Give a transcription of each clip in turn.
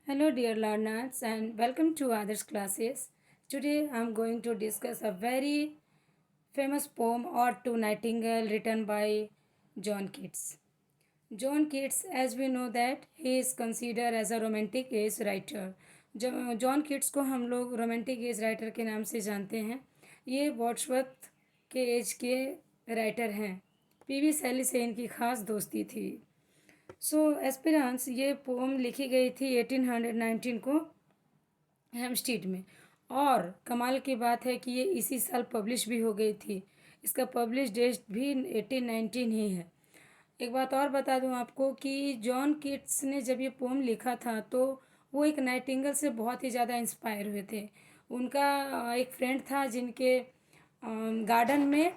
Hello, dear learners, and welcome to others classes. Today, I am going to discuss a very famous poem "Ode to Nightingale" written by John Keats. John Keats, as we know that he is considered as a romantic age writer. John Keats को हम लोग romantic as writer के नाम से जानते हैं. ये Wordsworth के एज के राइटर हैं. पीवी शैली से इनकी खास दोस्ती थी. सो एस्पिरेंस ये पोम लिखी गई थी 1819 को हेम्स्टीड में. और कमाल की बात है कि ये इसी साल पब्लिश भी हो गई थी. इसका पब्लिश डेट भी 1819 ही है. एक बात और बता दूं आपको कि जॉन किट्स ने जब ये पोम लिखा था तो वो एक नाइटिंगेल से बहुत ही ज़्यादा इंस्पायर हुए थे. उनका एक फ्रेंड था जिनके गार्डन में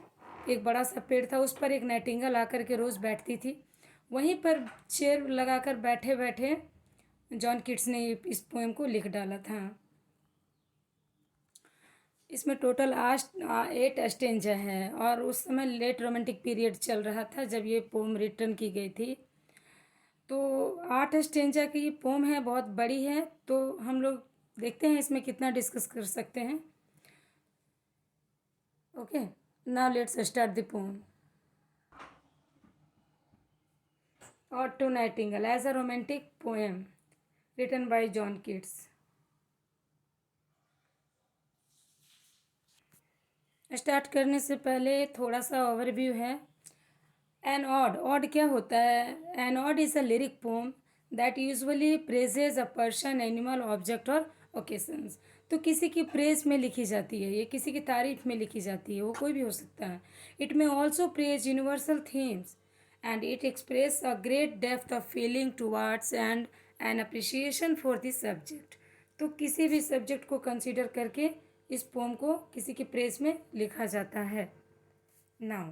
एक बड़ा सा पेड़ था, उस पर एक नाइटिंगेल आकर के रोज़ बैठती थी. वहीं पर चेयर लगाकर बैठे बैठे जॉन किट्स ने इस पोएम को लिख डाला था. इसमें टोटल 8 स्टेंजा है और उस समय लेट रोमांटिक पीरियड चल रहा था जब ये पोम रिटर्न की गई थी. तो 8 स्टेंजा की ये पोम है, बहुत बड़ी है. तो हम लोग देखते हैं इसमें कितना डिस्कस कर सकते हैं. Okay, now let's start the pome. Ode to Nightingale as a romantic poem written by John Keats. Start करने से पहले थोड़ा सा ओवरव्यू है. एन ऑड क्या होता है? An ode is a lyric poem that usually praises a person, animal, object और ओकेशंस. तो किसी की प्रेज में लिखी जाती है, ये किसी की तारीफ में लिखी जाती है, वो कोई भी हो सकता है. It may also praise universal themes and it expresses a great depth of feeling towards and an appreciation for the subject. तो किसी भी सब्जेक्ट को कंसीडर करके इस पोम को किसी की प्रेज में लिखा जाता है. Now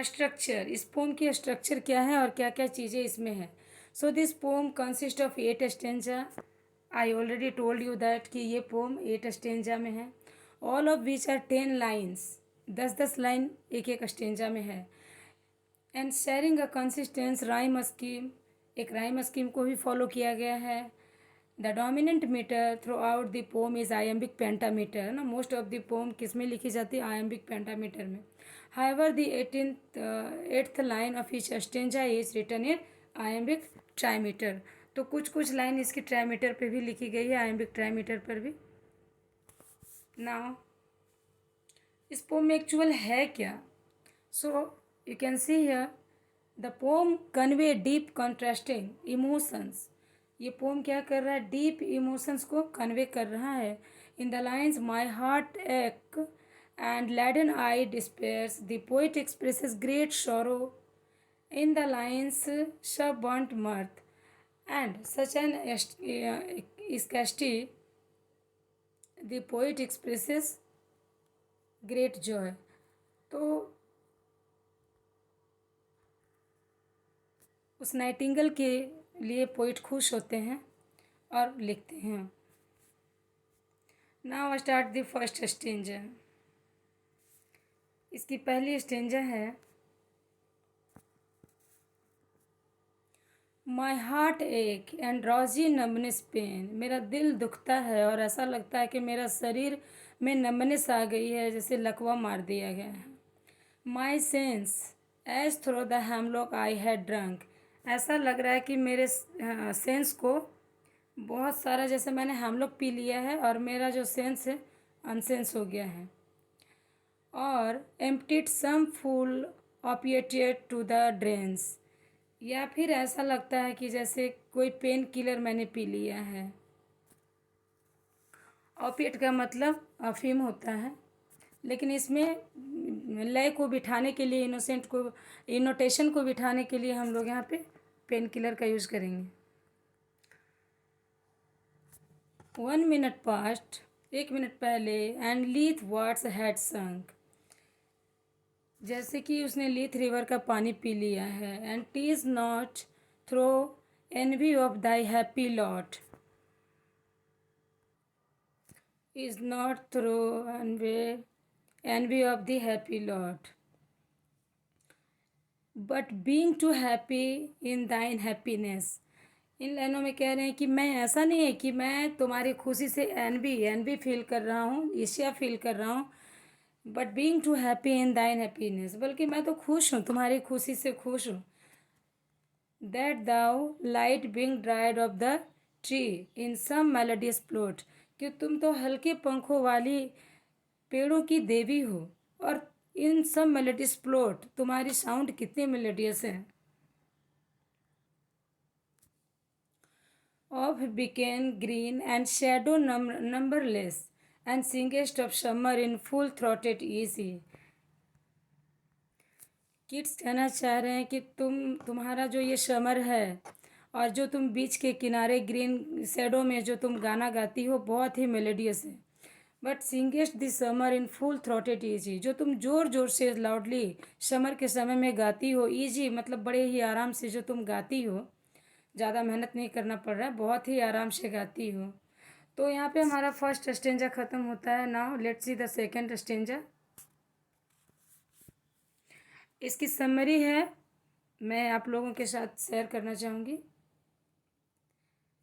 structure. इस पोम की स्ट्रक्चर क्या है और क्या क्या चीज़ें इसमें हैं. So this poem consist of 8 stanza. I already told you that कि ये पोम 8 स्टेंजा में है. All of which are 10 lines. 10 line एक एक स्टेंजा में है. And sharing a consistent rhyme scheme. एक राइम स्कीम को भी फॉलो किया गया है. The dominant metre through out the poem is iambic pentameter. ना मोस्ट ऑफ द पोम किस में लिखी जाती है? आयम्बिक पेंटामीटर में. However the 8th line of each stanza is written in iambic trimeter. तो कुछ कुछ लाइन इसकी ट्राईमीटर पे भी लिखी गई है, आयम्बिक ट्राईमीटर पर भी. नाउ इस पोम में एक्चुअल है क्या? So you can see here the pome convey deep contrasting emotions. ये पोम क्या कर रहा है? डीप इमोशंस को कन्वे कर रहा है. In the lines my heart ache and laden I despairs the poet expresses great sorrow. In the lines sunburnt mirth and such an scarcity the poet expresses great joy. तो उस Nightingale के लिए poet खुश होते हैं और लिखते हैं. Now start the first stanza. इसकी पहली स्टेंजा है माई heart ache and drowsy numbness pen. मेरा दिल दुखता है और ऐसा लगता है कि मेरा शरीर में नमनेस आ गई है, जैसे लकवा मार दिया गया है. My sense as though the hemlock I had drunk. ऐसा लग रहा है कि मेरे सेंस को बहुत सारा जैसे मैंने हेमलॉक पी लिया है और मेरा जो सेंस है अनसेंस हो गया है. और emptied some full opiated to the drains. या फिर ऐसा लगता है कि जैसे कोई पेन किलर मैंने पी लिया है. ऑपिएट का मतलब अफीम होता है, लेकिन इसमें लय को बिठाने के लिए, इनोटेशन को बिठाने के लिए हम लोग यहाँ पे पेन किलर का यूज़ करेंगे. 1 minute पास्ट. 1 मिनट पहले. एंड लीथ वाट्स हैड संक. जैसे कि उसने लीथ रिवर का पानी पी लिया है. And tease not throw N V of thy happy lot. Is not throw N V of the happy lot. But being too happy in thine happiness. इन लाइनों में कह रहे हैं कि मैं, ऐसा नहीं है कि मैं तुम्हारी खुशी से एनवी फील कर रहा हूँ, ईर्ष्या फील कर रहा हूँ, but being too happy in thine happiness, बल्कि मैं तो खुश हूँ, तुम्हारी खुशी से खुश हूँ। That thou light being dryad of the tree in some melodious plot, कि तुम तो हल्के पंखों वाली पेड़ों की देवी हो, और इन सम मेलोडियस प्लॉट, तुम्हारी साउंड कितनी मेलोडियस है। Of began green and shadow numberless and singest of summer in full throated easy। Kids कहना चाह रहे हैं कि तुम्हारा जो ये समर है, और जो तुम बीच के किनारे ग्रीन शेडो में जो तुम गाना गाती हो, बहुत ही मेलोडियस है। But सिंगेस्ट the summer in full throated easy, जो तुम जोर जोर से लाउडली समर के समय में गाती हो, ईजी मतलब बड़े ही आराम से जो तुम गाती हो, ज़्यादा मेहनत नहीं करना पड़ रहा है, बहुत ही आराम से गाती हो। तो यहाँ पे हमारा फर्स्ट स्टेंजा ख़त्म होता है। Now let's see the second stanza. इसकी समरी है, मैं आप लोगों के साथ शेयर करना चाहूँगी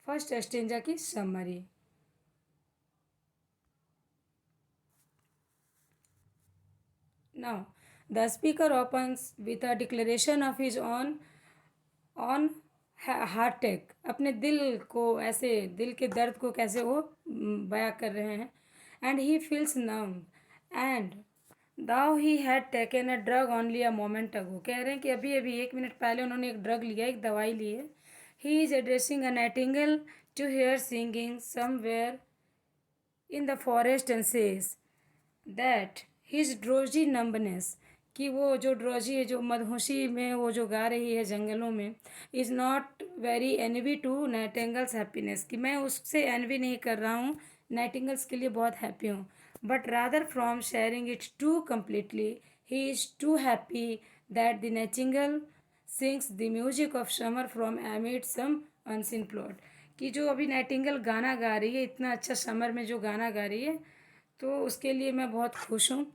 फर्स्ट स्टेंजा की summary. Now the speaker opens with a declaration of his on Heartect, अपने दिल को ऐसे, दिल के दर्द को कैसे वो बयां कर रहे हैं। And he feels numb and though he had taken a drug only a moment ago, कह रहे हैं कि अभी अभी 1 मिनट पहले उन्होंने एक ड्रग लिया, एक दवाई ली है। He is addressing a nightingale to hear singing somewhere in the forest and says that his drowsy numbness, कि वो जो ड्रोजी है, जो मदहोशी में वो जो गा रही है जंगलों में, is not very envy to nightingale's happiness, कि मैं उससे एनवी नहीं कर रहा हूँ, नाइटिंगल्स के लिए बहुत हैप्पी हूँ, but rather from sharing it to completely he is too happy that the nightingale sings the music of summer from amid some unseen plot, कि जो अभी नाइटिंगल गाना गा रही है, इतना अच्छा समर में जो गाना गा रही है, तो उसके लिए मैं बहुत खुश हूँ।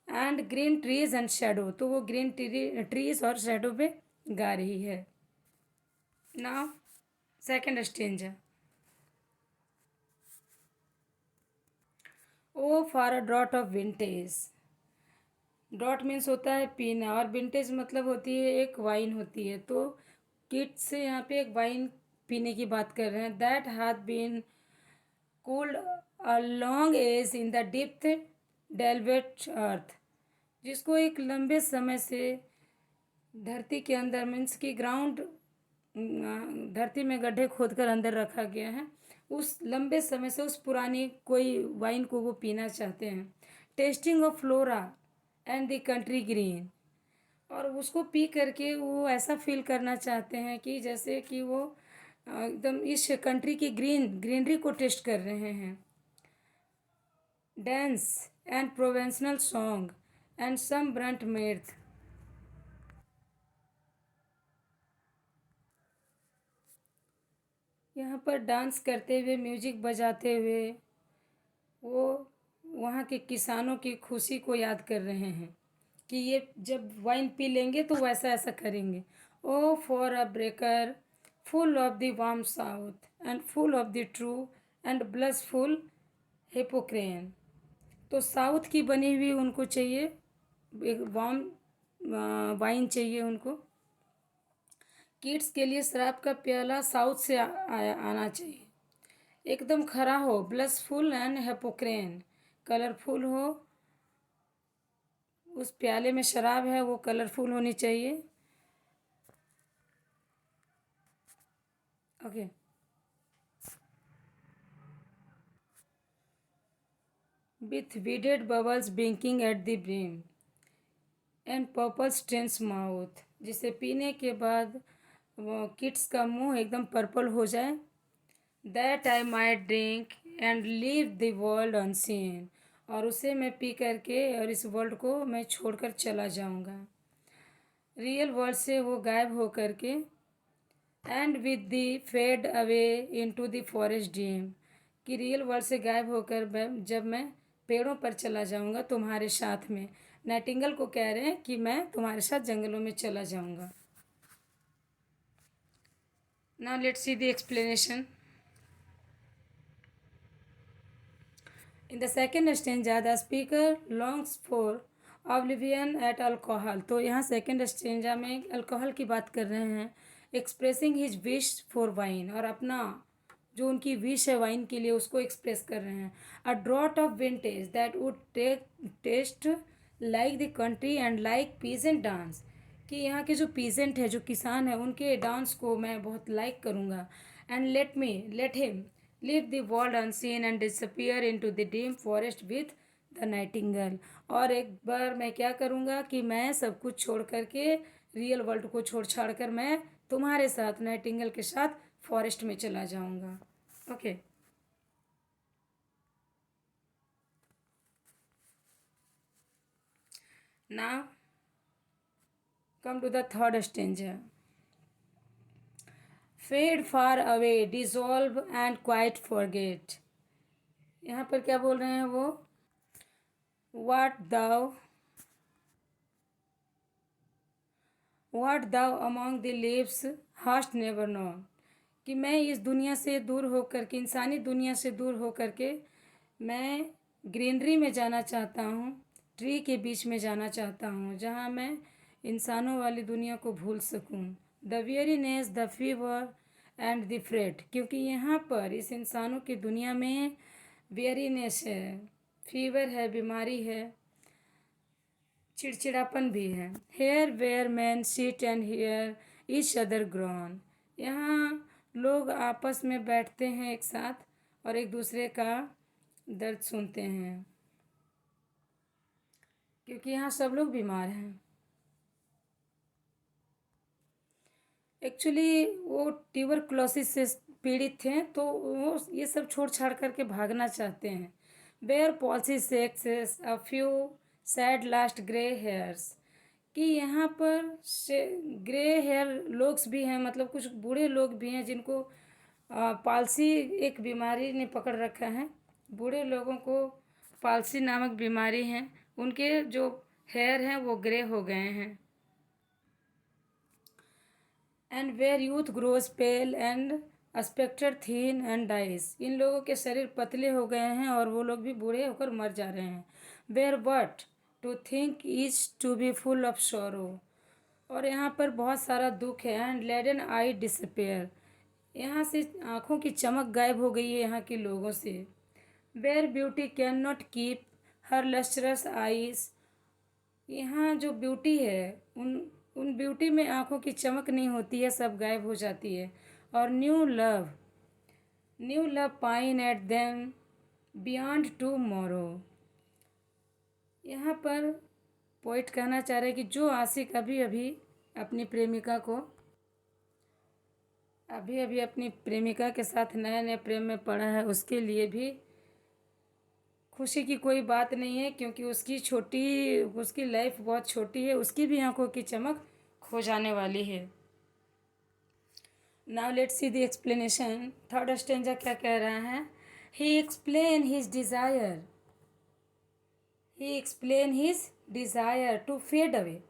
And green trees and shadow, तो वो ग्रीन ट्रीज और शेडो पे गा रही है। Now second stanza. O for a draught of vintage, draught means होता है पीना, और विंटेज मतलब होती है एक वाइन होती है। तो किड्स से यहाँ पे एक वाइन पीने की बात कर रहे हैं। That hath been cooled a long age in the depth delved earth, जिसको एक लंबे समय से धरती के अंदर, मीन्स की ग्राउंड, धरती में गड्ढे खोदकर अंदर रखा गया है, उस लंबे समय से उस पुरानी कोई वाइन को वो पीना चाहते हैं। Testing of flora and the country green, और उसको पी करके वो ऐसा फील करना चाहते हैं कि जैसे कि वो एकदम इस कंट्री की ग्रीनरी को टेस्ट कर रहे हैं। Dance and Provençal song and some burnt mirth, यहाँ पर डांस करते हुए, म्यूजिक बजाते हुए वो वहाँ के किसानों की खुशी को याद कर रहे हैं कि ये जब वाइन पी लेंगे तो वैसा ऐसा करेंगे। O for a beaker full of the warm south and full of the true and blissful Hippocrene, तो साउथ की बनी हुई उनको चाहिए, एक वार्म वाइन चाहिए उनको। किड्स के लिए शराब का प्याला साउथ से आना चाहिए, एकदम खरा हो, ब्लसफुल एंड हिपोक्रेन, कलरफुल हो, उस प्याले में शराब है वो कलरफुल होनी चाहिए। Okay. With beaded bubbles blinking at the brim and purple strains mouth, जिसे पीने के बाद वो किड्स का मुंह एकदम पर्पल हो जाए। That I might drink and leave the world unseen, और उसे मैं पी करके और इस वर्ल्ड को मैं छोड़कर चला जाऊंगा, रियल वर्ल्ड से वो गायब हो करके। And with the fade away into the forest dream, कि रियल वर्ल्ड से गायब होकर जब मैं पेड़ों पर चला जाऊंगा तुम्हारे साथ में। नाइटिंगल को कह रहे हैं कि मैं तुम्हारे साथ जंगलों में चला जाऊंगा। Now let's see the explanation. In the second stanza, the speaker longs for oblivion at alcohol. तो यहाँ सेकेंड स्टेंजा में अल्कोहल की बात कर रहे हैं. Expressing his wish for wine, और अपना जो उनकी विश है वाइन के लिए उसको एक्सप्रेस कर रहे हैं. A draught of vintage that would taste like the country and like peasant dance, कि यहाँ के जो पीजेंट है, जो किसान है, उनके डांस को मैं बहुत लाइक करूँगा. And let him leave the world unseen and disappear into the dim forest with the nightingale. और एक बार मैं क्या करूँगा कि मैं सब कुछ छोड़ करके, रियल वर्ल्ड को छोड़ छाड़ कर मैं तुम्हारे साथ नाइटिंगेल के साथ फॉरेस्ट में चला जाऊँगा. Okay. Now come to the third stanza. Fade far away, dissolve and quite forget. यहाँ पर क्या बोल रहे हैं वो? What thou among the leaves hast never known, कि मैं इस दुनिया से दूर होकर के, इंसानी दुनिया से दूर होकर के मैं ग्रीनरी में जाना चाहता हूँ, ट्री के बीच में जाना चाहता हूँ, जहाँ मैं इंसानों वाली दुनिया को भूल सकूँ. The weariness, the fever and the freight, क्योंकि यहाँ पर इस इंसानों की दुनिया में वेरीनेस है, फीवर है, बीमारी है, चिड़चिड़ापन भी है. Here where men sit and hear each other groan, यहाँ लोग आपस में बैठते हैं एक साथ और एक दूसरे का दर्द सुनते हैं, क्योंकि यहाँ सब लोग बीमार हैं. एक्चुअली वो ट्यूबरक्लोसिस से पीड़ित थे, तो वो ये सब छोड़ छाड़ करके भागना चाहते हैं. Where palsy shakes a few sad last grey hairs, कि यहाँ पर ग्रे हेयर लोग भी हैं, मतलब कुछ बूढ़े लोग भी हैं जिनको पालसी एक बीमारी ने पकड़ रखा है. बूढ़े लोगों को पालसी नामक बीमारी है, उनके जो हेयर हैं वो ग्रे हो गए हैं. And where youth grows pale and spectre thin and dies, इन लोगों के शरीर पतले हो गए हैं और वो लोग भी बूढ़े होकर मर जा रहे हैं. Where but to think is to be full of sorrow, और यहाँ पर बहुत सारा दुख है. एंड लेडन आई डिसपेयर, यहाँ से आँखों की चमक गायब हो गई है यहाँ के लोगों से. Where beauty can not keep her lustrous eyes, यहाँ जो ब्यूटी है उन ब्यूटी में आँखों की चमक नहीं होती है, सब गायब हो जाती है. और new love pine at them beyond tomorrow, यहाँ पर पोइट कहना चाह रहे हैं कि जो आशिक अभी अभी अपनी प्रेमिका के साथ नए नए प्रेम में पड़ा है, उसके लिए भी खुशी की कोई बात नहीं है, क्योंकि उसकी लाइफ बहुत छोटी है, उसकी भी आंखों की चमक खो जाने वाली है. Now let's see the explanation. Third stanza क्या कह रहा है? He explain his desire to fade away,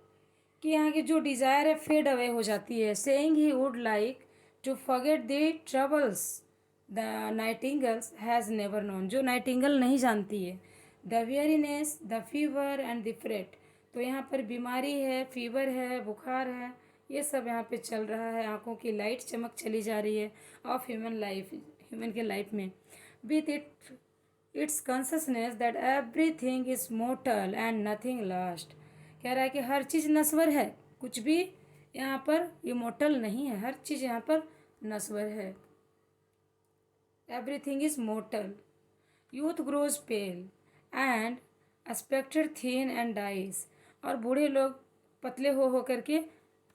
कि यहाँ की जो डिज़ायर है फेड अवे हो जाती है. Saying he would like to forget the troubles the nightingales has never known, जो नाइटिंगल नहीं जानती है. The weariness, the fever and the fret, तो यहाँ पर बीमारी है, फीवर है, बुखार है, ये सब यहाँ पे चल रहा है. आँखों की लाइट चमक चली जा रही है ऑफ ह्यूमन के लाइफ में. With its consciousness that everything is mortar and nothing last, कह रहा है कि हर चीज़ नश्वर है, कुछ भी यहाँ पर इमोर्टल नहीं है, हर चीज़ यहाँ पर नश्वर है. Everything is mortal. Youth grows pale and expected thin and dies, और बूढ़े लोग पतले हो करके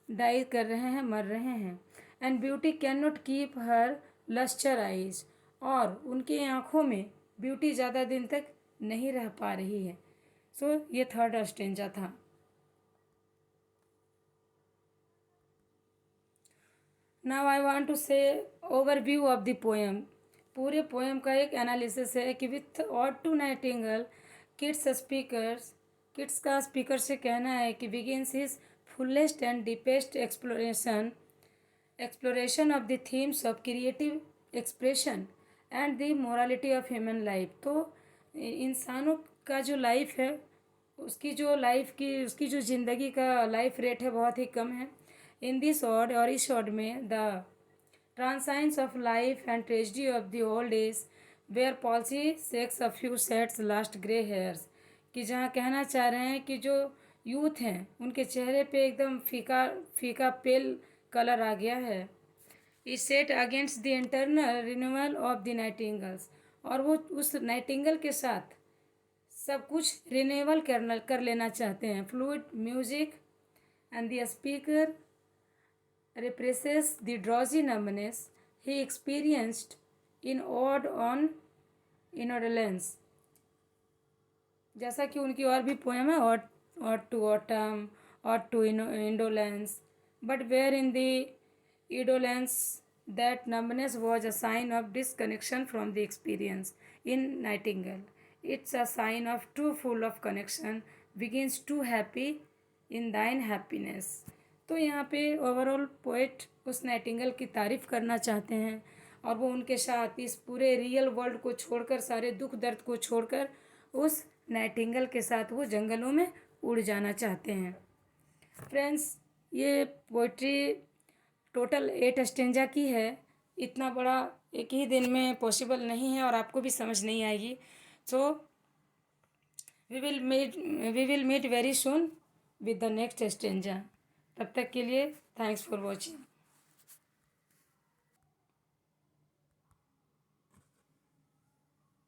डाई कर रहे हैं, मर रहे हैं. And beauty can not keep her lustre eyes, और उनकी आँखों में ब्यूटी ज़्यादा दिन तक नहीं रह पा रही है. सो ये थर्ड स्टेंजा था. Now I want to say overview of the poem. पूरे पोएम का एक एनालिसिस है कि with ode to nightingale Keats का स्पीकर से कहना है कि begins his fullest and deepest exploration exploration of the themes of creative expression and the morality of human life. तो इंसानों का जो लाइफ है, उसकी जो ज़िंदगी का लाइफ रेट है बहुत ही कम है। इन दिस ऑड, और इस ऑड में the transience of life and tragedy of the old age where palsy shakes a few sad last grey hairs. कि जहाँ कहना चाह रहे हैं कि जो यूथ हैं उनके चेहरे पे एकदम फीका फीका पेल कलर आ गया है। Is set against the internal renewal of the nightingales. और वो उस नाइटिंगल के साथ सब कुछ रिन्यूअल कर लेना चाहते हैं। Fluid music and the speaker represses the drowsy numbness he experienced in ode on indolence। जैसा कि उनकी और भी पोएम है, ode to autumn, ode to indolence, but where in the indolence that numbness was a sign of disconnection from the experience। in Nightingale, it's a sign of too full of connection, begins too happy in thine happiness। तो यहाँ पे overall poet उस Nightingale की तारीफ करना चाहते हैं और वो उनके साथ इस पूरे रियल वर्ल्ड को छोड़कर, सारे दुख दर्द को छोड़कर उस नाइटिंगेल के साथ वो जंगलों में उड़ जाना चाहते हैं। फ्रेंड्स, ये पोइट्री टोटल 8 स्टेंजा की है। इतना बड़ा एक ही दिन में पॉसिबल नहीं है और आपको भी समझ नहीं आएगी। So we will meet very soon with the next stanza. तब तक के लिए थैंक्स फॉर वॉचिंग।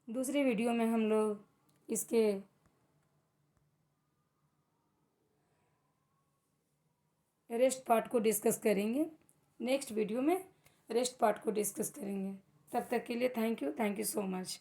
दूसरे वीडियो में हम लोग इसके रेस्ट पार्ट को डिस्कस करेंगे। नेक्स्ट वीडियो में रेस्ट पार्ट को डिस्कस करेंगे। तब तक के लिए थैंक यू सो मच।